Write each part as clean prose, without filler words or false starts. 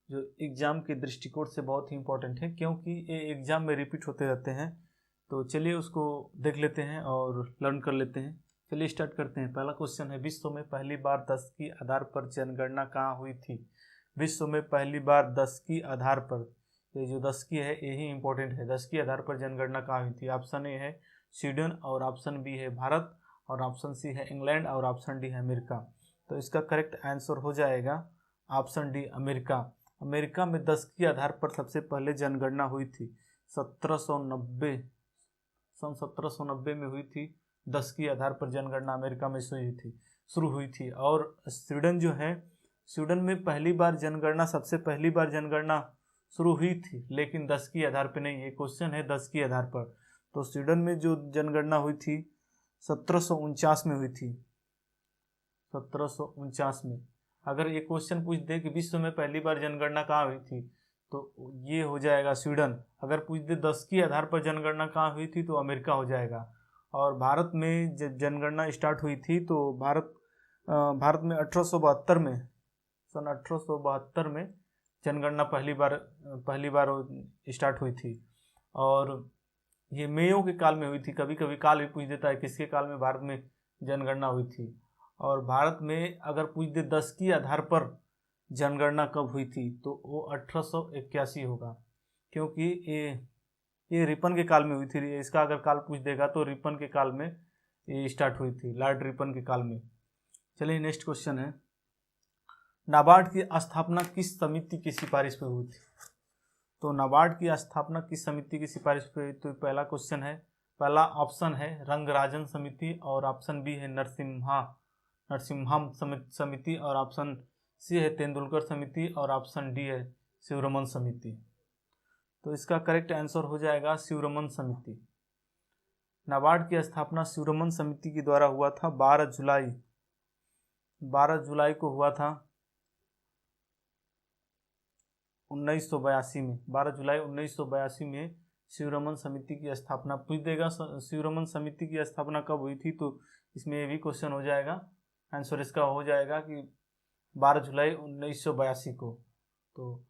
जो एग्ज़ाम के दृष्टिकोण से बहुत ही इम्पोर्टेंट है, क्योंकि ये एग्ज़ाम में रिपीट होते रहते हैं। तो चलिए उसको देख लेते हैं और लर्न कर लेते हैं। चलिए स्टार्ट करते हैं। पहला क्वेश्चन है, विश्व में पहली बार 10 की आधार पर जनगणना कहाँ हुई थी? विश्व में पहली बार 10 की आधार पर, ये जो 10 की है यही इंपॉर्टेंट है। 10 की आधार पर जनगणना कहाँ हुई थी? ऑप्शन ए है स्वीडन, और ऑप्शन बी है भारत, और ऑप्शन सी है इंग्लैंड, और ऑप्शन डी है अमेरिका। तो इसका करेक्ट आंसर हो जाएगा ऑप्शन डी, अमेरिका। अमेरिका में 10 की आधार पर सबसे पहले जनगणना हुई थी 1790, सन 1790 में हुई थी। 10 की आधार पर जनगणना अमेरिका में शुरू हुई थी। और स्वीडन जो है, स्वीडन में पहली बार जनगणना, सबसे पहली बार जनगणना शुरू हुई थी, लेकिन 10 की आधार पर नहीं। ये क्वेश्चन है 10 की आधार पर। तो स्वीडन में जो जनगणना हुई थी 1749 में हुई थी, 1749 में। अगर ये क्वेश्चन पूछ दे कि विश्व में पहली बार जनगणना कहाँ हुई थी, तो ये हो जाएगा स्वीडन। अगर पूछ दे 10 की आधार पर जनगणना कहाँ हुई थी, तो अमेरिका हो जाएगा। और भारत में जनगणना स्टार्ट हुई थी, तो भारत में 1872 में, सन 1872 में जनगणना पहली बार स्टार्ट हुई थी। और ये मेयो के काल में हुई थी। कभी कभी काल भी पूछ देता है, किसके काल में भारत में जनगणना हुई थी। और भारत में अगर पूछ दे 10 की आधार पर जनगणना कब हुई थी, तो वो 1881 होगा, क्योंकि ये रिपन के काल में हुई थी। इसका अगर काल पूछ देगा तो रिपन के काल में ये स्टार्ट हुई थी, लॉर्ड रिपन के काल में। चलिए नेक्स्ट क्वेश्चन है, नाबार्ड की स्थापना किस समिति की सिफारिश पर हुई थी? तो नाबार्ड की स्थापना किस समिति की सिफारिश पर हुई? तो पहला क्वेश्चन है, पहला ऑप्शन है रंगराजन समिति, और ऑप्शन बी है नरसिम्हम समिति, और ऑप्शन सी है तेंदुलकर समिति, और ऑप्शन डी है शिवरमन समिति। तो इसका करेक्ट आंसर हो जाएगा शिवरमन समिति। नाबार्ड की स्थापना शिवरमन समिति के द्वारा हुआ था 12 जुलाई को हुआ था 1982 में। 12 जुलाई 1982 में शिवरमन समिति की स्थापना। पूछ देगा शिवरमन समिति की स्थापना कब हुई थी, तो इसमें ये भी क्वेश्चन हो जाएगा। आंसर इसका हो जाएगा कि 12 जुलाई 1982 को। तो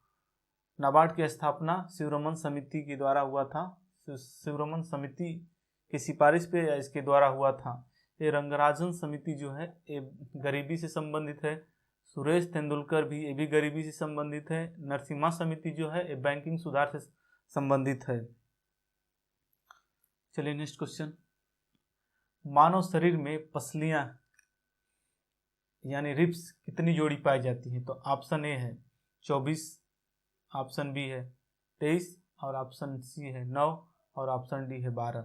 नाबार्ड की स्थापना शिवरमन समिति के द्वारा हुआ था। शिवरमन समिति की सिफारिश पे या इसके द्वारा हुआ था। ये रंगराजन समिति जो है ये गरीबी से संबंधित है। सुरेश तेंदुलकर भी, ये भी गरीबी से संबंधित है। नरसिम्हा समिति जो है ये बैंकिंग सुधार से संबंधित है। चलिए नेक्स्ट क्वेश्चन, मानव शरीर में पसलियां यानी रिब्स कितनी जोड़ी पाई जाती हैं? तो ऑप्शन ए है 24, ऑप्शन बी है 23, और ऑप्शन सी है 9, और ऑप्शन डी है 12।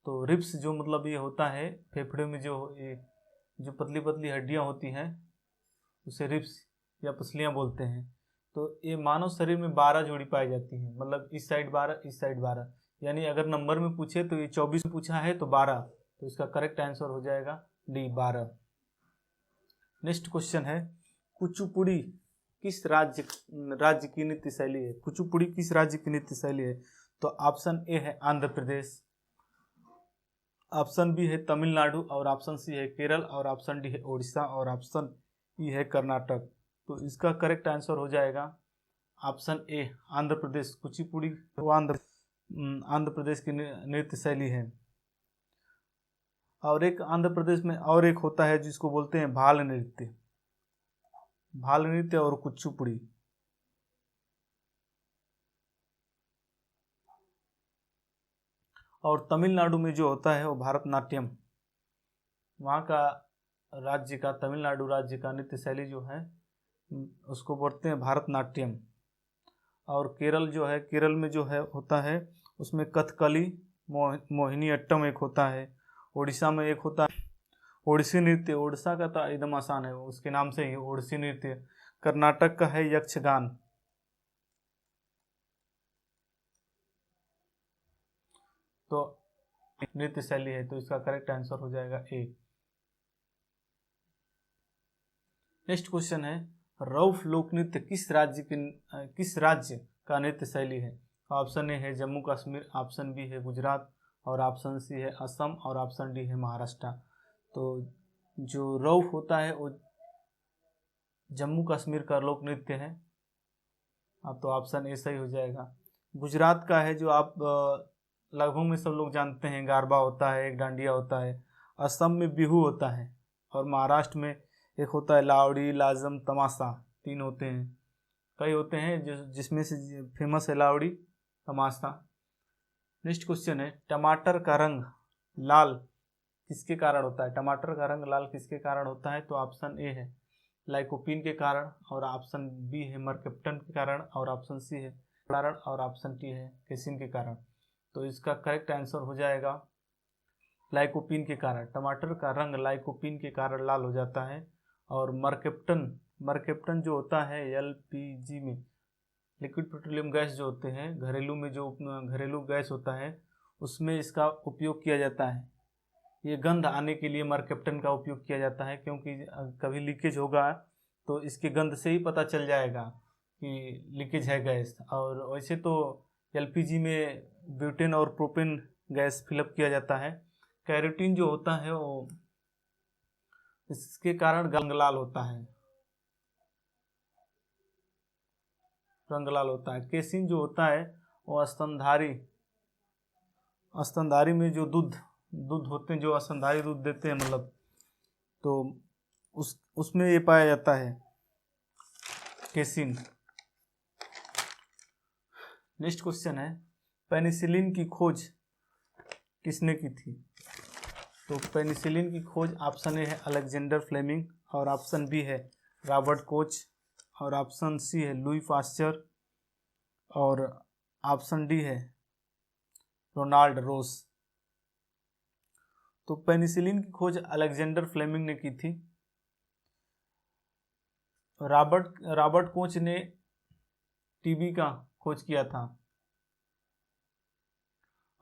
तो रिब्स जो मतलब ये होता है फेफड़े में जो पतली पतली हड्डियां होती हैं उसे रिब्स या पसलियां बोलते हैं। तो ये मानव शरीर में 12 जोड़ी पाई जाती हैं, मतलब इस साइड 12, इस साइड 12। यानी अगर नंबर में पूछे तो ये 24 में पूछा है तो 12, तो इसका करेक्ट आंसर हो जाएगा डी, 12। नेक्स्ट क्वेश्चन है, कुचिपुड़ी किस राज्य की नृत्य शैली है? कुचिपुड़ी किस राज्य की नृत्य शैली है? तो ऑप्शन ए है आंध्र प्रदेश, ऑप्शन बी है तमिलनाडु, और ऑप्शन सी है केरल, और ऑप्शन डी है उड़ीसा, और ऑप्शन ई है कर्नाटक। तो इसका करेक्ट आंसर हो जाएगा ऑप्शन ए, आंध्र प्रदेश। कुचिपुड़ी तो आंध्र प्रदेश की नृत्य शैली है। और एक आंध्र प्रदेश में और एक होता है जिसको बोलते हैं भाल नृत्य और कुचिपुड़ी। और तमिलनाडु में जो होता है वो भारतनाट्यम, वहाँ का राज्य का, तमिलनाडु राज्य का नृत्य शैली जो है उसको बोलते हैं भारतनाट्यम। और केरल जो है, केरल में जो है होता है उसमें कथकली, मोहिनीअट्टम एक होता है। उड़ीसा में एक होता है ओडिसी नृत्य, उड़ीसा का तो एकदम आसान है, उसके नाम से ही ओडिसी नृत्य। कर्नाटक का है यक्षगान। तो नृत्य शैली है, तो इसका करेक्ट आंसर हो जाएगा ए। नेक्स्ट क्वेश्चन है, रऊफ लोक नृत्य किस राज्य का नृत्य शैली है? ऑप्शन ए है जम्मू कश्मीर, ऑप्शन बी है गुजरात, और ऑप्शन सी है असम, और ऑप्शन डी है महाराष्ट्र। तो जो रऊफ होता है वो जम्मू कश्मीर का लोक नृत्य है। हाँ, तो ऑप्शन ए सही हो जाएगा। गुजरात का है जो आप लगभग में सब लोग जानते हैं, गारबा होता है, एक डांडिया होता है। असम में बिहू होता है, और महाराष्ट्र में एक होता है लावड़ी, लाजम, तमाशा, 3 होते हैं। कई होते हैं जिसमें से फेमस है लावड़ी, तमाशा। नेक्स्ट क्वेश्चन है, टमाटर का रंग लाल किसके कारण होता है? टमाटर का रंग लाल किसके कारण होता है? तो ऑप्शन ए है लाइकोपीन के कारण, और ऑप्शन बी है मरकेप्टन के कारण, और ऑप्शन सी है कारण, और ऑप्शन टी है केसिन के कारण। तो इसका करेक्ट आंसर हो जाएगा लाइकोपीन के कारण। टमाटर का रंग लाइकोपीन के कारण लाल हो जाता है। और मरकेप्टन जो होता है एलपीजी में, लिक्विड पेट्रोलियम गैस जो होते हैं, घरेलू में जो घरेलू गैस होता है उसमें इसका उपयोग किया जाता है। ये गंध आने के लिए मरकेप्टन का उपयोग किया जाता है, क्योंकि कभी लीकेज होगा तो इसके गंध से ही पता चल जाएगा कि लीकेज है गैस। और वैसे तो एलपीजी में ब्यूटेन और प्रोपेन गैस फिलअप किया जाता है। कैरोटीन जो होता है वो इसके कारण रंग लाल होता है, रंग लाल होता है। केसिन जो होता है वो स्तनधारी में जो दूध होते हैं, जो स्तनधारी दूध देते हैं मतलब, तो उसमें ये पाया जाता है केसिन। नेक्स्ट क्वेश्चन है, पेनिसिलिन की खोज किसने की थी? तो पेनिसिलिन की खोज ऑप्शन ए है अलेक्जेंडर फ्लेमिंग, और ऑप्शन बी है रॉबर्ट कोच, और ऑप्शन सी है लुई पास्चर, और ऑप्शन डी है रोनाल्ड रोस। तो पेनिसिलिन की खोज अलेक्जेंडर फ्लेमिंग ने की थी। रॉबर्ट कोच ने टीबी का खोज किया था,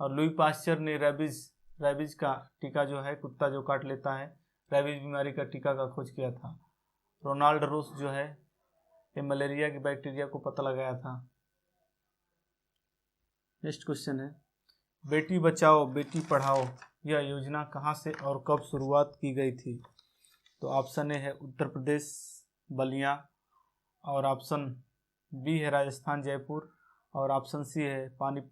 और लुई पास्चर ने रेबीज का टीका जो है, कुत्ता जो काट लेता है, रेबीज बीमारी का टीका का खोज किया था। रोनाल्ड रोस जो है ये मलेरिया की बैक्टीरिया को पता लगाया था। नेक्स्ट क्वेश्चन है, बेटी बचाओ बेटी पढ़ाओ यह योजना कहाँ से और कब शुरुआत की गई थी? तो ऑप्शन ए है उत्तर प्रदेश बलिया, और ऑप्शन बी है राजस्थान जयपुर, और ऑप्शन सी है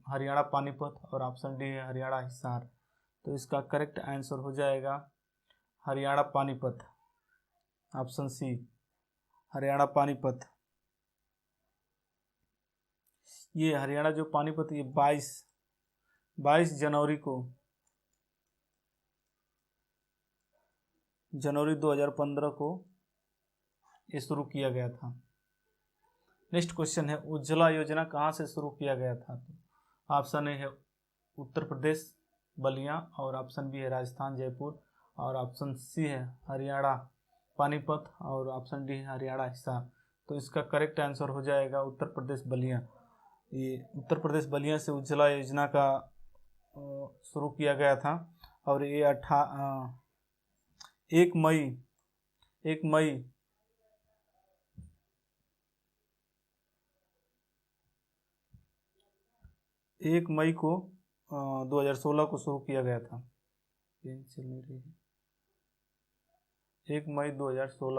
हरियाणा पानीपत, और ऑप्शन डी है हरियाणा हिसार। तो इसका करेक्ट आंसर हो जाएगा हरियाणा पानीपत, ऑप्शन सी हरियाणा पानीपत। ये हरियाणा जो पानीपत, ये 22 जनवरी 2015 को ये शुरू किया गया था। नेक्स्ट क्वेश्चन है, उज्ज्वला योजना कहाँ से शुरू किया गया था? तो ऑप्शन ए है उत्तर प्रदेश बलिया, और ऑप्शन बी है राजस्थान जयपुर, और ऑप्शन सी है हरियाणा पानीपत, और ऑप्शन डी है हरियाणा हिसार। तो इसका करेक्ट आंसर हो जाएगा उत्तर प्रदेश बलिया। ये उत्तर प्रदेश बलिया से उज्ज्वला योजना का शुरू किया गया था, और ये 1 मई को 2016 को शुरू किया गया था। 1 मई 2016